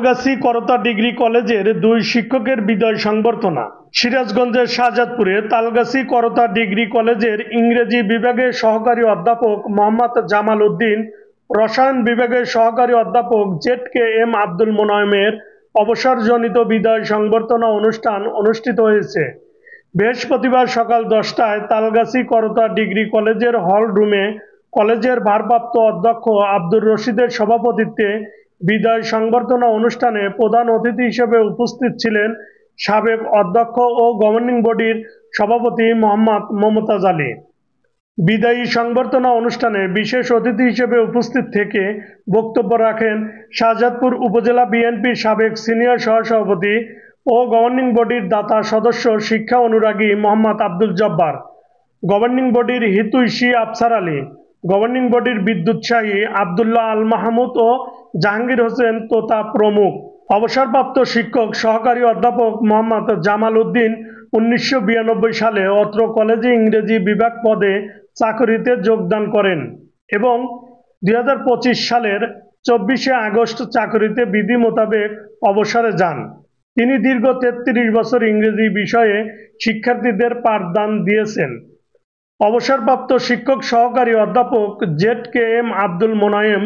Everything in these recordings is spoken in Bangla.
তালগাছি করতা ডিগ্রি কলেজের দুই শিক্ষকের বিদায় সংবর্ধনা। সিরাজগঞ্জের শাহজাদপুরে তালগাছি করতা ডিগ্রি কলেজের ইংরেজি বিভাগের সহকারী অধ্যাপক মোহাম্মদ জামাল উদ্দিন, রসায়ন বিভাগের সহকারী অধ্যাপক ZKM আব্দুল মোনায়েমের অবসরজনিত বিদায় সংবর্ধনা অনুষ্ঠান অনুষ্ঠিত হয়েছে। বৃহস্পতিবার সকাল 10টায় তালগাছি করতা ডিগ্রি কলেজের হল রুমে কলেজের ভারপ্রাপ্ত অধ্যক্ষ আব্দুর রশিদের সভাপতিত্বে বিদায় সংবর্ধনা অনুষ্ঠানে প্রধান অতিথি হিসেবে উপস্থিত ছিলেন সাবেক অধ্যক্ষ ও গভর্নিং বডির সভাপতি মোহাম্মদ মমতাজ আলী। বিদায়ী সংবর্ধনা অনুষ্ঠানে বিশেষ অতিথি হিসেবে উপস্থিত থেকে বক্তব্য রাখেন শাহজাদপুর উপজেলা বিএনপির সাবেক সিনিয়র সহসভাপতি ও গভর্নিং বডির দাতা সদস্য শিক্ষা অনুরাগী মোহাম্মদ আব্দুল জব্বার, গভর্নিং বডির হিতৈষী আফসার আলী, গভর্নিং বডির বিদ্যুৎসাহী আবদুল্লাহ আল মাহমুদ ও জাহাঙ্গীর হোসেন তোতা প্রমুখ। অবসরপ্রাপ্ত শিক্ষক সহকারী অধ্যাপক মোহাম্মদ জামাল উদ্দিন 1992 সালে অত্র কলেজে ইংরেজি বিভাগ পদে চাকরিতে যোগদান করেন এবং 2025 সালের 24শে আগস্ট চাকরিতে বিধি মোতাবেক অবসরে যান। তিনি দীর্ঘ 33 বছর ইংরেজি বিষয়ে শিক্ষার্থীদের পাঠদান দিয়েছেন। অবসরপ্রাপ্ত শিক্ষক সহকারী অধ্যাপক ZKM আব্দুল মোনায়েম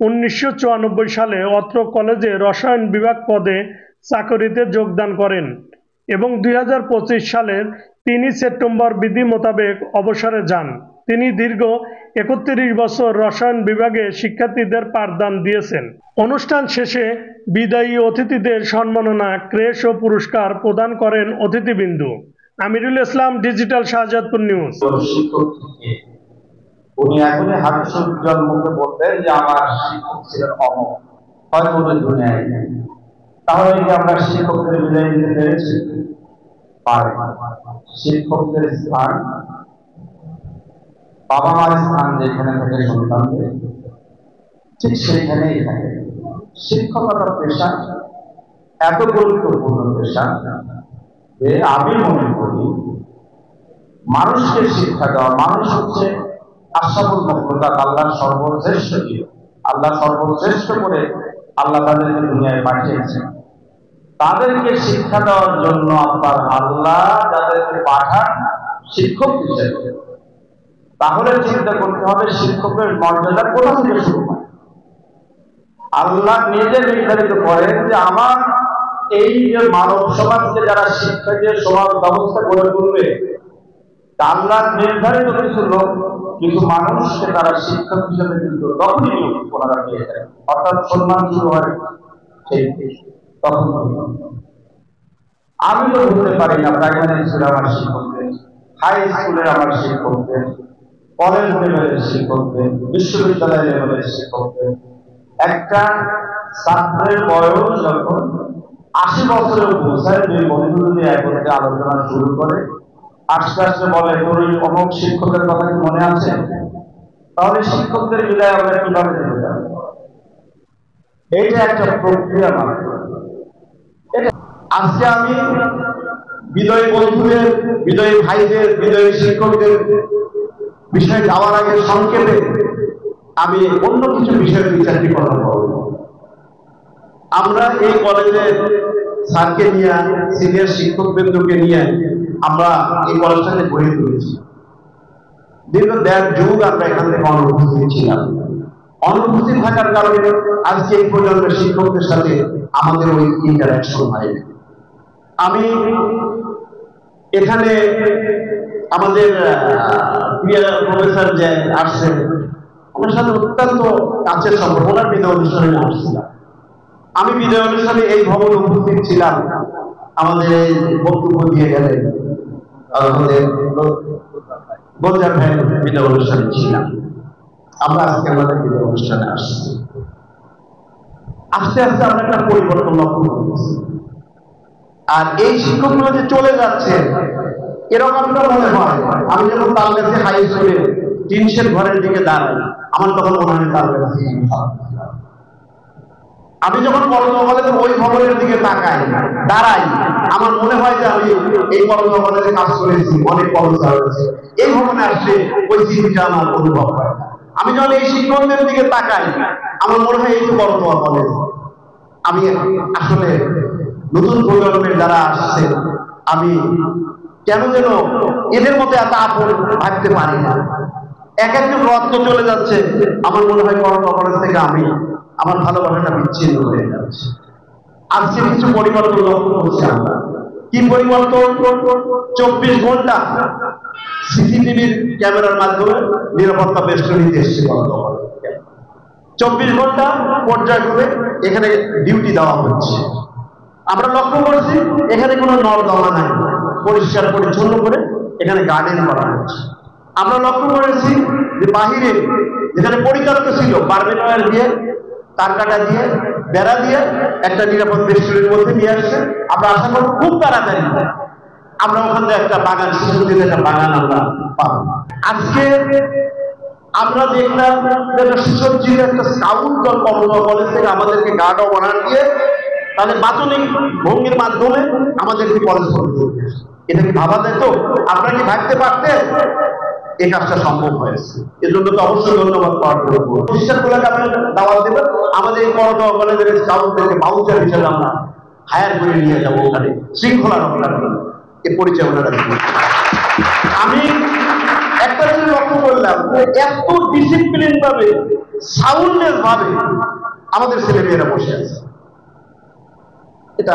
1994 সালে অত্র কলেজে রসায়ন বিভাগ পদে চাকরিতে যোগদান করেন এবং 2025 সালের 3 সেপ্টেম্বর বিধি মোতাবেক অবসরে যান। তিনি দীর্ঘ 31 বছর রসায়ন বিভাগে শিক্ষার্থীদের পাঠদান দিয়েছেন। অনুষ্ঠান শেষে বিদায়ী অতিথিদের সম্মাননা, ক্রেশ ও পুরস্কার প্রদান করেন অতিথিবৃন্দ। Amirul Islam, digital Shahzadpur news. উনি এখনই হাদিসের জন্মকে বলতেন যে আমার শিক্ষক ছিলেন অমর, হয়তো দুনিয়ায় নেই। তাহলে কি আমরা শিক্ষকদের বিদায় দিতে পেরেছি? শিক্ষকদের স্থান, বাবা মার স্থান যেখানে থাকে সন্তানদের, ঠিক সেখানেই থাকে। শিক্ষকতা পেশা এত গুরুত্বপূর্ণ পেশা যে আমি মনে করি মানুষকে শিক্ষা দেওয়া, মানুষ হচ্ছে আশরাফুল মাখলুকাত, আল্লাহর সর্বশ্রেষ্ঠ জীব। আল্লাহ সর্বশ্রেষ্ঠ করে আল্লাহ তাদেরকে দুনিয়ায় পাঠিয়েছেন। তাদেরকে শিক্ষা দেওয়ার জন্য আপনার আল্লাহ যাদেরকে পাঠান শিক্ষক হিসেবে, তাহলে চিন্তা করতে হবে শিক্ষকের মর্যাদা কোথা থেকে শুরু হয়। আল্লাহ নিজে নির্ধারিত করেন যে আমার এই যে মানব সমাজকে যারা শিক্ষা দিয়ে সমাজ ব্যবস্থা গড়ে তুলবে, আল্লাহ নির্ধারিত কিছু লোক, কিছু মানুষকে তারা শিক্ষক হিসেবে কিন্তু তখনই ওনারা পেয়ে যায়, অর্থাৎ সম্মান শুরু হয় সেই তখন। আমি তো বলতে পারি না প্রাইমারি স্কুলে আমার শিক্ষকদের, হাই স্কুলে আমার শিক্ষকদের, কলেজ লেভেলের শিক্ষকদের, বিশ্ববিদ্যালয় লেভেলের শিক্ষকদের। একটা ছাত্রের বয়স যখন 80 বছরের পৌঁছায়, দুই বন্ধু যদি একত্রে আলোচনা শুরু করে, আস্তে আস্তে বলে তোর ওই অমুক শিক্ষকের কথা কি মনে আছে? তাহলে শিক্ষকদের বিদায় আমরা কিভাবে দিতে যাবো? এইটা একটা প্রক্রিয়া মাত্র। আজকে আমি বিদায়ী বন্ধুদের, বিদায়ী ভাইদের, বিদায়ী শিক্ষকদের বিষয়ে যাওয়ার আগে সংক্ষেপে আমি অন্য কিছু বিষয়ে বিচারটি কথা বলবো। আমরা এই কলেজের স্যারকে নিয়ে, সিনিয়র শিক্ষকবৃন্দকে নিয়ে আমরা এই কলেজটাকে গড়ে তুলেছি। দীর্ঘ 1.5 যুগ আমরা এখান থেকে অনুপস্থিত ছিলাম। অনুপস্থিত থাকার কারণে আজকে এই প্রজন্মের শিক্ষকদের সাথে আমাদের ওই ইন্টারাকশন হয়। আমি এখানে আমাদের প্রফেসর যে আসছেন, ওনার সাথে অত্যন্ত কাছের সম্পর্ক, ওনার বিদায় অনুষ্ঠানে আসছিলাম। আমি বিদায় অনুষ্ঠানে এই ভবনে উপস্থিত ছিলাম, আমাদের এই বক্তব্য দিয়ে গেলেন আমাদের গোলজার ভাই বিদায় অনুষ্ঠানে ছিলাম। আমরা আজকে আমাদের বিদায় অনুষ্ঠানে আসছি। আস্তে আস্তে আমরা একটা পরিবর্তন লক্ষ্য করতেছি। আর এই শিক্ষকগুলো যে চলে যাচ্ছে এরকমটা মনে হয়, আমি যখন তালগাছি হাই স্কুলে টিনশেড ঘরের দিকে দাঁড়াই, আমার তখন মনে হয় তালগাছি। আমি যখন কলেজ ওই ভবনের দিকে তাকাই, দাঁড়াই, আমার মনে হয় যে আমি এই কলেজে কাজ করেছি, অনেক কলেজ হয়েছে। এই ভবনে আসলে ওই স্মৃতিটা আমার অনুভব হয়। আমি যখন এই শিক্ষকদের দিকে তাকাই, আমার মনে হয় এই তো কলেজ। আমি আসলে নতুন প্রজন্মের যারা আসছে, আমি কেন যেন এদের মধ্যে এত আপন ভাবতে পারি না। এক একজন রত্ন চলে যাচ্ছে, আমার মনে হয় করোনা কলেজ থেকে আমার ভালোবাসাটা বিচ্ছিন্ন হয়ে যাচ্ছে। আজকে কিছু পরিবর্তন লক্ষ্য করছি আমরা। কি পরিবর্তন? 24 ঘন্টা সিসিটিভির ক্যামেরার মাধ্যমে নিরাপত্তা বেষ্টনীতে এসছে। 24 ঘন্টা পর্যায়ক্রমে এখানে ডিউটি দেওয়া হচ্ছে। আমরা লক্ষ্য করেছি এখানে কোনো নর্দমা নাই, পরিষ্কার পরিচ্ছন্ন করে এখানে গার্ডেন করা হচ্ছে। আমরা লক্ষ্য করেছি যে বাহিরে যেখানে পরিচালিত ছিল বার্বেন ওয়্যার দিয়ে, তার কাটা দিয়ে, বেড়া দিয়ে একটা নিরাপদ বেষ্টনীর মধ্যে নিয়ে আসছে। আমরা আশা করব খুব তাড়াতাড়ি আমরা ওখান থেকে একটা বাগান, শিশুদের একটা বাগান আমরা পাবো। আজকে আমরা দেখলাম একটা সুসজ্জিত একটা স্কাউট দল কলেজ থেকে আমাদেরকে গার্ড অফ অনার দিয়ে তাদের বাচনিক ভঙ্গির মাধ্যমে আমাদেরকে কলেজ করতে। এটা কি ভাবা যেত? আপনারা কি ভাবতে পারতেন? এই কাজটা সম্ভব হয়েছে, এজন্য তো অবশ্যই ধন্যবাদ পাওয়ার করবো। প্রতিষ্ঠানগুলোকে আপনি দাওয়াত দেবেন, আমাদের এই করোনা কলেজের স্কাউটদেরকে বাউচার হিসেবে আমরা হায়ার করে নিয়ে যাবো ওখানে শৃঙ্খলা রক্ষার জন্য, এ পরিচালনা রাখবো। আমি একটা জিনিস লক্ষ্য করলাম, এত ডিসিপ্লিন ভাবে, সাউন্ডনেস ভাবে আমাদের ছেলেমেয়েরা বসে আছে। এটা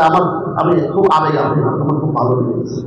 আমি খুব আবেগ, আমার খুব ভালো লেগেছে।